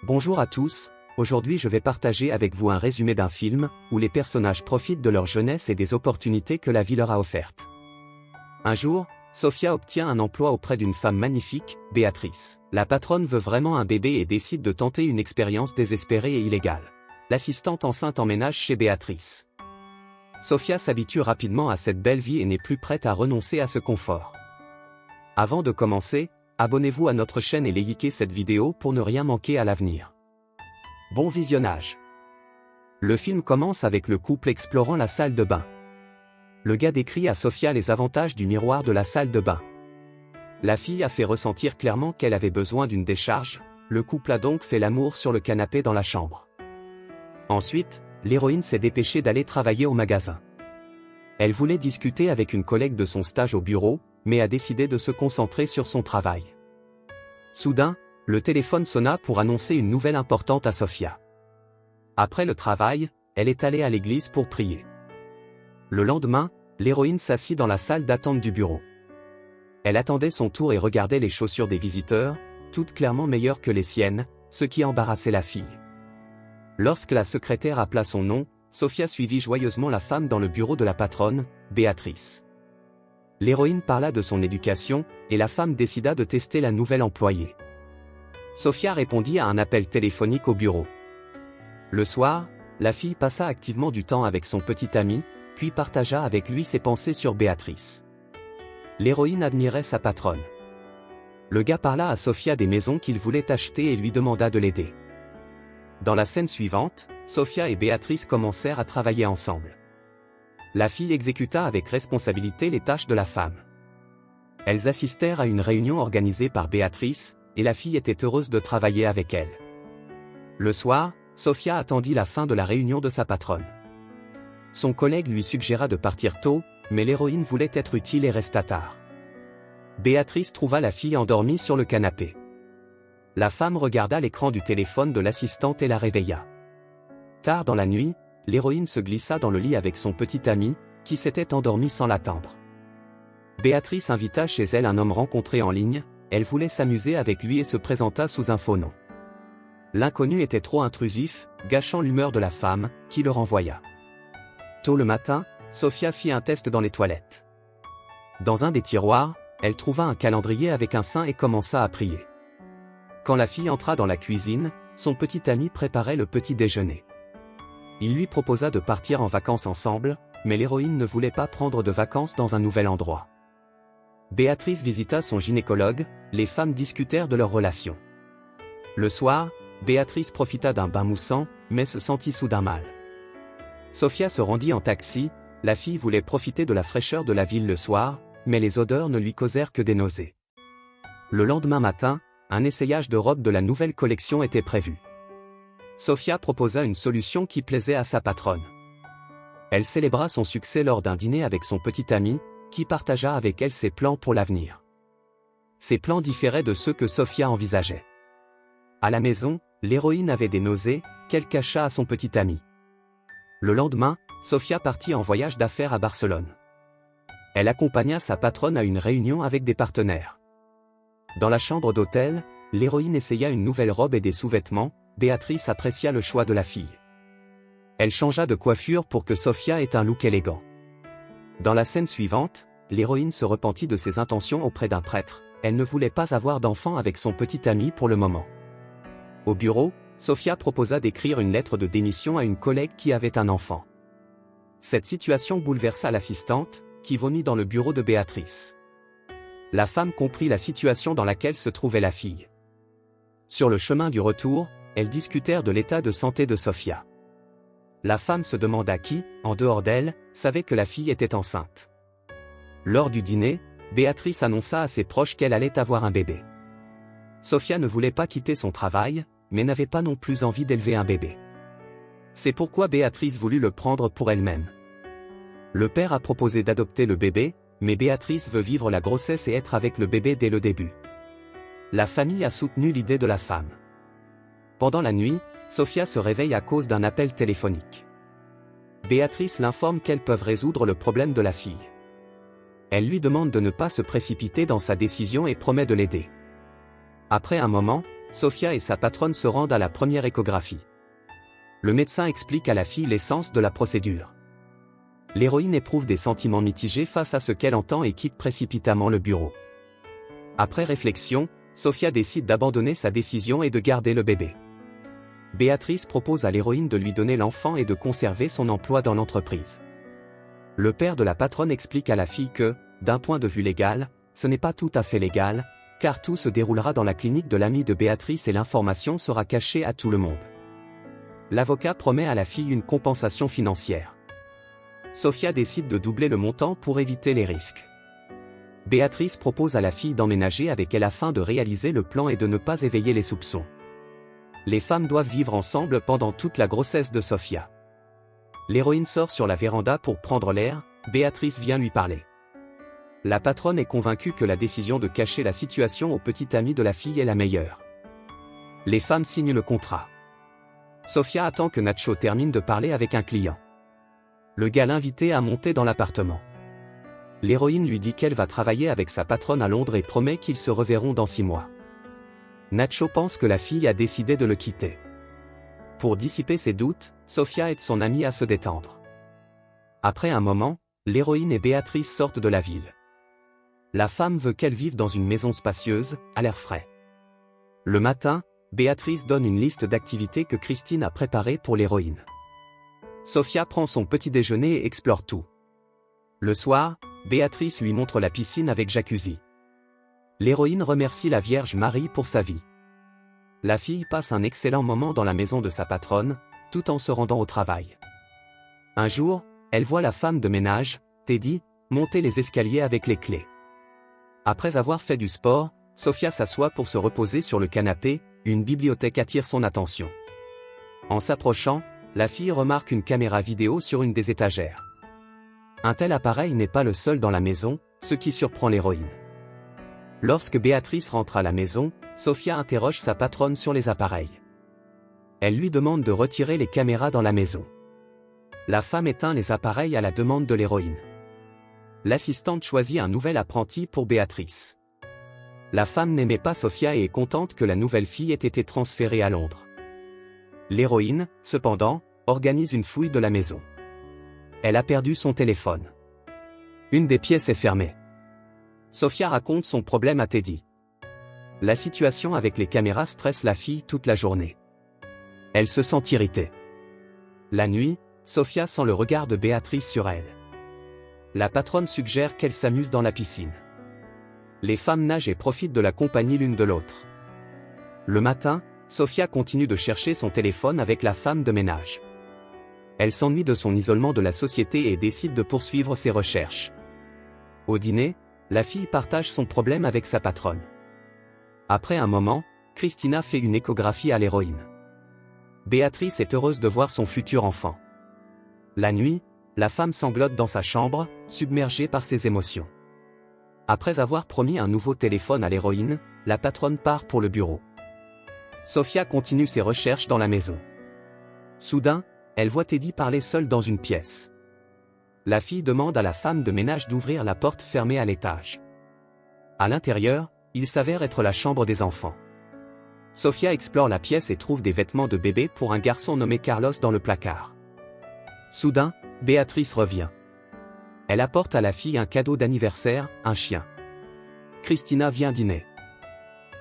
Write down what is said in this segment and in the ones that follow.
Bonjour à tous, aujourd'hui je vais partager avec vous un résumé d'un film, où les personnages profitent de leur jeunesse et des opportunités que la vie leur a offertes. Un jour, Sofia obtient un emploi auprès d'une femme magnifique, Béatrice. La patronne veut vraiment un bébé et décide de tenter une expérience désespérée et illégale. L'assistante enceinte emménage chez Béatrice. Sofia s'habitue rapidement à cette belle vie et n'est plus prête à renoncer à ce confort. Avant de commencer, abonnez-vous à notre chaîne et likez cette vidéo pour ne rien manquer à l'avenir. Bon visionnage. Le film commence avec le couple explorant la salle de bain. Le gars décrit à Sofia les avantages du miroir de la salle de bain. La fille a fait ressentir clairement qu'elle avait besoin d'une décharge, le couple a donc fait l'amour sur le canapé dans la chambre. Ensuite, l'héroïne s'est dépêchée d'aller travailler au magasin. Elle voulait discuter avec une collègue de son stage au bureau, mais a décidé de se concentrer sur son travail. Soudain, le téléphone sonna pour annoncer une nouvelle importante à Sofia. Après le travail, elle est allée à l'église pour prier. Le lendemain, l'héroïne s'assit dans la salle d'attente du bureau. Elle attendait son tour et regardait les chaussures des visiteurs, toutes clairement meilleures que les siennes, ce qui embarrassait la fille. Lorsque la secrétaire appela son nom, Sofia suivit joyeusement la femme dans le bureau de la patronne, Béatrice. L'héroïne parla de son éducation, et la femme décida de tester la nouvelle employée. Sofia répondit à un appel téléphonique au bureau. Le soir, la fille passa activement du temps avec son petit ami, puis partagea avec lui ses pensées sur Béatrice. L'héroïne admirait sa patronne. Le gars parla à Sofia des maisons qu'il voulait acheter et lui demanda de l'aider. Dans la scène suivante, Sofia et Béatrice commencèrent à travailler ensemble. La fille exécuta avec responsabilité les tâches de la femme. Elles assistèrent à une réunion organisée par Béatrice, et la fille était heureuse de travailler avec elle. Le soir, Sofia attendit la fin de la réunion de sa patronne. Son collègue lui suggéra de partir tôt, mais l'héroïne voulait être utile et resta tard. Béatrice trouva la fille endormie sur le canapé. La femme regarda l'écran du téléphone de l'assistante et la réveilla. Tard dans la nuit, l'héroïne se glissa dans le lit avec son petit ami, qui s'était endormi sans l'attendre. Béatrice invita chez elle un homme rencontré en ligne, elle voulait s'amuser avec lui et se présenta sous un faux nom. L'inconnu était trop intrusif, gâchant l'humeur de la femme, qui le renvoya. Tôt le matin, Sofia fit un test dans les toilettes. Dans un des tiroirs, elle trouva un calendrier avec un saint et commença à prier. Quand la fille entra dans la cuisine, son petit ami préparait le petit déjeuner. Il lui proposa de partir en vacances ensemble, mais l'héroïne ne voulait pas prendre de vacances dans un nouvel endroit. Béatrice visita son gynécologue, les femmes discutèrent de leur relation. Le soir, Béatrice profita d'un bain moussant, mais se sentit soudain mal. Sofia se rendit en taxi, la fille voulait profiter de la fraîcheur de la ville le soir, mais les odeurs ne lui causèrent que des nausées. Le lendemain matin, un essayage de robe de la nouvelle collection était prévu. Sofia proposa une solution qui plaisait à sa patronne. Elle célébra son succès lors d'un dîner avec son petit ami, qui partagea avec elle ses plans pour l'avenir. Ces plans différaient de ceux que Sofia envisageait. À la maison, l'héroïne avait des nausées, qu'elle cacha à son petit ami. Le lendemain, Sofia partit en voyage d'affaires à Barcelone. Elle accompagna sa patronne à une réunion avec des partenaires. Dans la chambre d'hôtel, l'héroïne essaya une nouvelle robe et des sous-vêtements, Béatrice apprécia le choix de la fille. Elle changea de coiffure pour que Sofia ait un look élégant. Dans la scène suivante, l'héroïne se repentit de ses intentions auprès d'un prêtre, elle ne voulait pas avoir d'enfant avec son petit ami pour le moment. Au bureau, Sofia proposa d'écrire une lettre de démission à une collègue qui avait un enfant. Cette situation bouleversa l'assistante, qui vomit dans le bureau de Béatrice. La femme comprit la situation dans laquelle se trouvait la fille. Sur le chemin du retour, elles discutèrent de l'état de santé de Sofia. La femme se demanda qui, en dehors d'elle, savait que la fille était enceinte. Lors du dîner, Béatrice annonça à ses proches qu'elle allait avoir un bébé. Sofia ne voulait pas quitter son travail, mais n'avait pas non plus envie d'élever un bébé. C'est pourquoi Béatrice voulut le prendre pour elle-même. Le père a proposé d'adopter le bébé, mais Béatrice veut vivre la grossesse et être avec le bébé dès le début. La famille a soutenu l'idée de la femme. Pendant la nuit, Sofia se réveille à cause d'un appel téléphonique. Béatrice l'informe qu'elles peuvent résoudre le problème de la fille. Elle lui demande de ne pas se précipiter dans sa décision et promet de l'aider. Après un moment, Sofia et sa patronne se rendent à la première échographie. Le médecin explique à la fille l'essence de la procédure. L'héroïne éprouve des sentiments mitigés face à ce qu'elle entend et quitte précipitamment le bureau. Après réflexion, Sofia décide d'abandonner sa décision et de garder le bébé. Béatrice propose à l'héroïne de lui donner l'enfant et de conserver son emploi dans l'entreprise. Le père de la patronne explique à la fille que, d'un point de vue légal, ce n'est pas tout à fait légal, car tout se déroulera dans la clinique de l'ami de Béatrice et l'information sera cachée à tout le monde. L'avocat promet à la fille une compensation financière. Sofia décide de doubler le montant pour éviter les risques. Béatrice propose à la fille d'emménager avec elle afin de réaliser le plan et de ne pas éveiller les soupçons. Les femmes doivent vivre ensemble pendant toute la grossesse de Sofia. L'héroïne sort sur la véranda pour prendre l'air, Béatrice vient lui parler. La patronne est convaincue que la décision de cacher la situation au petit ami de la fille est la meilleure. Les femmes signent le contrat. Sofia attend que Nacho termine de parler avec un client. Le gars l'invitait à monter dans l'appartement. L'héroïne lui dit qu'elle va travailler avec sa patronne à Londres et promet qu'ils se reverront dans 6 mois. Nacho pense que la fille a décidé de le quitter. Pour dissiper ses doutes, Sofia aide son amie à se détendre. Après un moment, l'héroïne et Béatrice sortent de la ville. La femme veut qu'elle vive dans une maison spacieuse, à l'air frais. Le matin, Béatrice donne une liste d'activités que Christine a préparées pour l'héroïne. Sofia prend son petit déjeuner et explore tout. Le soir, Béatrice lui montre la piscine avec jacuzzi. L'héroïne remercie la Vierge Marie pour sa vie. La fille passe un excellent moment dans la maison de sa patronne, tout en se rendant au travail. Un jour, elle voit la femme de ménage, Teddy, monter les escaliers avec les clés. Après avoir fait du sport, Sofia s'assoit pour se reposer sur le canapé, une bibliothèque attire son attention. En s'approchant, la fille remarque une caméra vidéo sur une des étagères. Un tel appareil n'est pas le seul dans la maison, ce qui surprend l'héroïne. Lorsque Béatrice rentre à la maison, Sofia interroge sa patronne sur les appareils. Elle lui demande de retirer les caméras dans la maison. La femme éteint les appareils à la demande de l'héroïne. L'assistante choisit un nouvel apprenti pour Béatrice. La femme n'aimait pas Sofia et est contente que la nouvelle fille ait été transférée à Londres. L'héroïne, cependant, organise une fouille de la maison. Elle a perdu son téléphone. Une des pièces est fermée. Sofia raconte son problème à Teddy. La situation avec les caméras stresse la fille toute la journée. Elle se sent irritée. La nuit, Sofia sent le regard de Béatrice sur elle. La patronne suggère qu'elle s'amuse dans la piscine. Les femmes nagent et profitent de la compagnie l'une de l'autre. Le matin, Sofia continue de chercher son téléphone avec la femme de ménage. Elle s'ennuie de son isolement de la société et décide de poursuivre ses recherches. Au dîner, la fille partage son problème avec sa patronne. Après un moment, Christina fait une échographie à l'héroïne. Béatrice est heureuse de voir son futur enfant. La nuit, la femme sanglote dans sa chambre, submergée par ses émotions. Après avoir promis un nouveau téléphone à l'héroïne, la patronne part pour le bureau. Sofia continue ses recherches dans la maison. Soudain, elle voit Teddy parler seul dans une pièce. La fille demande à la femme de ménage d'ouvrir la porte fermée à l'étage. À l'intérieur, il s'avère être la chambre des enfants. Sofia explore la pièce et trouve des vêtements de bébé pour un garçon nommé Carlos dans le placard. Soudain, Béatrice revient. Elle apporte à la fille un cadeau d'anniversaire, un chien. Christina vient dîner.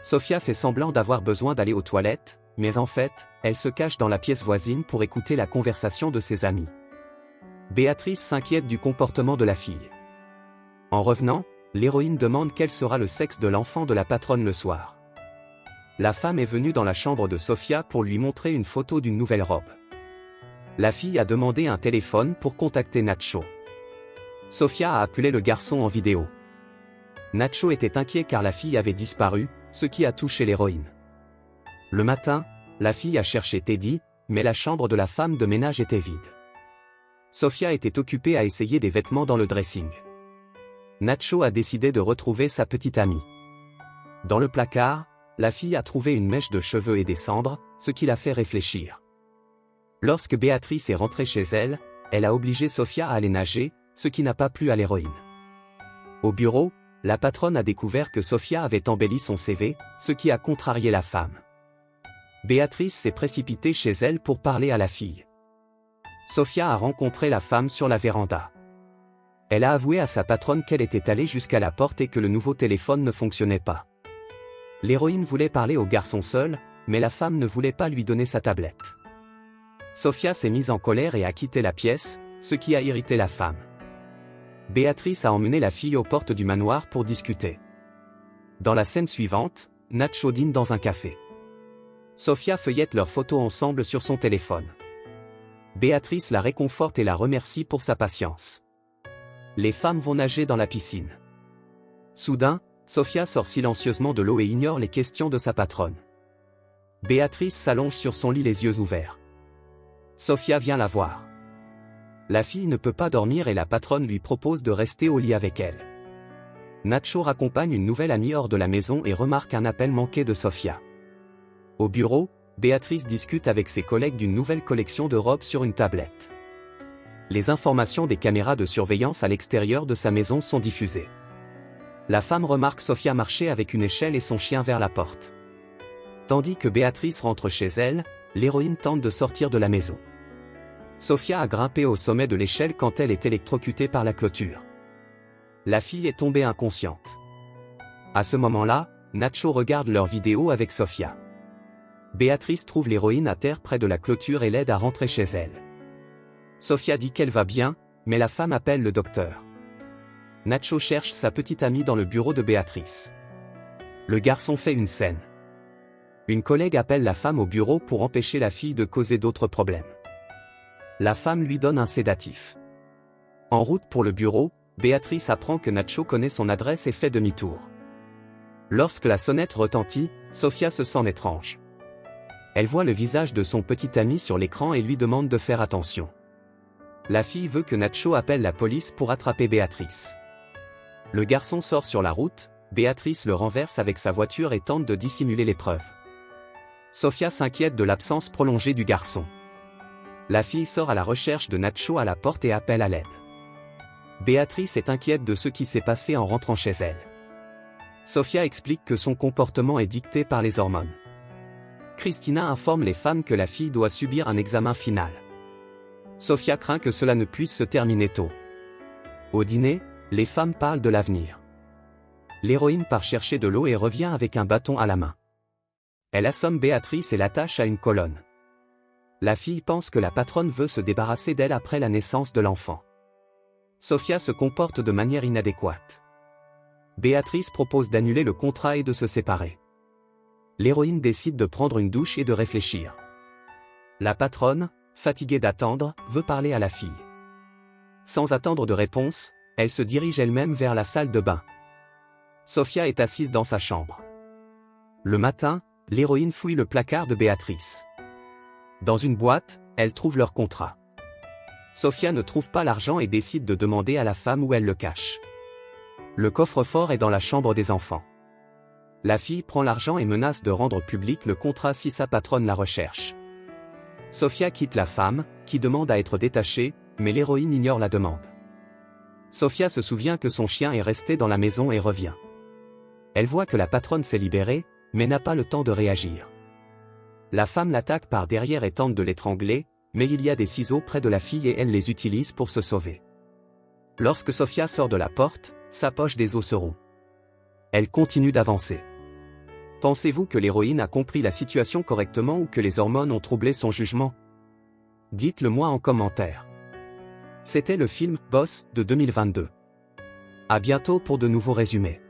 Sofia fait semblant d'avoir besoin d'aller aux toilettes, mais en fait, elle se cache dans la pièce voisine pour écouter la conversation de ses amis. Béatrice s'inquiète du comportement de la fille. En revenant, l'héroïne demande quel sera le sexe de l'enfant de la patronne le soir. La femme est venue dans la chambre de Sofia pour lui montrer une photo d'une nouvelle robe. La fille a demandé un téléphone pour contacter Nacho. Sofia a appelé le garçon en vidéo. Nacho était inquiet car la fille avait disparu, ce qui a touché l'héroïne. Le matin, la fille a cherché Teddy, mais la chambre de la femme de ménage était vide. Sofia était occupée à essayer des vêtements dans le dressing. Nacho a décidé de retrouver sa petite amie. Dans le placard, la fille a trouvé une mèche de cheveux et des cendres, ce qui l'a fait réfléchir. Lorsque Béatrice est rentrée chez elle, elle a obligé Sofia à aller nager, ce qui n'a pas plu à l'héroïne. Au bureau, la patronne a découvert que Sofia avait embelli son CV, ce qui a contrarié la femme. Béatrice s'est précipitée chez elle pour parler à la fille. Sofia a rencontré la femme sur la véranda. Elle a avoué à sa patronne qu'elle était allée jusqu'à la porte et que le nouveau téléphone ne fonctionnait pas. L'héroïne voulait parler au garçon seul, mais la femme ne voulait pas lui donner sa tablette. Sofia s'est mise en colère et a quitté la pièce, ce qui a irrité la femme. Béatrice a emmené la fille aux portes du manoir pour discuter. Dans la scène suivante, Nacho dîne dans un café. Sofia feuillette leurs photos ensemble sur son téléphone. Béatrice la réconforte et la remercie pour sa patience. Les femmes vont nager dans la piscine. Soudain, Sofia sort silencieusement de l'eau et ignore les questions de sa patronne. Béatrice s'allonge sur son lit les yeux ouverts. Sofia vient la voir. La fille ne peut pas dormir et la patronne lui propose de rester au lit avec elle. Nacho raccompagne une nouvelle amie hors de la maison et remarque un appel manqué de Sofia. Au bureau, Béatrice discute avec ses collègues d'une nouvelle collection de robes sur une tablette. Les informations des caméras de surveillance à l'extérieur de sa maison sont diffusées. La femme remarque Sofia marcher avec une échelle et son chien vers la porte. Tandis que Béatrice rentre chez elle, l'héroïne tente de sortir de la maison. Sofia a grimpé au sommet de l'échelle quand elle est électrocutée par la clôture. La fille est tombée inconsciente. À ce moment-là, Nacho regarde leur vidéo avec Sofia. Béatrice trouve l'héroïne à terre près de la clôture et l'aide à rentrer chez elle. Sofia dit qu'elle va bien, mais la femme appelle le docteur. Nacho cherche sa petite amie dans le bureau de Béatrice. Le garçon fait une scène. Une collègue appelle la femme au bureau pour empêcher la fille de causer d'autres problèmes. La femme lui donne un sédatif. En route pour le bureau, Béatrice apprend que Nacho connaît son adresse et fait demi-tour. Lorsque la sonnette retentit, Sofia se sent étrange. Elle voit le visage de son petit ami sur l'écran et lui demande de faire attention. La fille veut que Nacho appelle la police pour attraper Béatrice. Le garçon sort sur la route, Béatrice le renverse avec sa voiture et tente de dissimuler les preuves. Sofia s'inquiète de l'absence prolongée du garçon. La fille sort à la recherche de Nacho à la porte et appelle à l'aide. Béatrice est inquiète de ce qui s'est passé en rentrant chez elle. Sofia explique que son comportement est dicté par les hormones. Christina informe les femmes que la fille doit subir un examen final. Sofia craint que cela ne puisse se terminer tôt. Au dîner, les femmes parlent de l'avenir. L'héroïne part chercher de l'eau et revient avec un bâton à la main. Elle assomme Béatrice et l'attache à une colonne. La fille pense que la patronne veut se débarrasser d'elle après la naissance de l'enfant. Sofia se comporte de manière inadéquate. Béatrice propose d'annuler le contrat et de se séparer. L'héroïne décide de prendre une douche et de réfléchir. La patronne, fatiguée d'attendre, veut parler à la fille. Sans attendre de réponse, elle se dirige elle-même vers la salle de bain. Sofia est assise dans sa chambre. Le matin, l'héroïne fouille le placard de Béatrice. Dans une boîte, elle trouve leur contrat. Sofia ne trouve pas l'argent et décide de demander à la femme où elle le cache. Le coffre-fort est dans la chambre des enfants. La fille prend l'argent et menace de rendre public le contrat si sa patronne la recherche. Sofia quitte la femme, qui demande à être détachée, mais l'héroïne ignore la demande. Sofia se souvient que son chien est resté dans la maison et revient. Elle voit que la patronne s'est libérée, mais n'a pas le temps de réagir. La femme l'attaque par derrière et tente de l'étrangler, mais il y a des ciseaux près de la fille et elle les utilise pour se sauver. Lorsque Sofia sort de la porte, sa poche des os se rompt. Elle continue d'avancer. Pensez-vous que l'héroïne a compris la situation correctement ou que les hormones ont troublé son jugement? Dites-le moi en commentaire. C'était le film Boss de 2022. À bientôt pour de nouveaux résumés.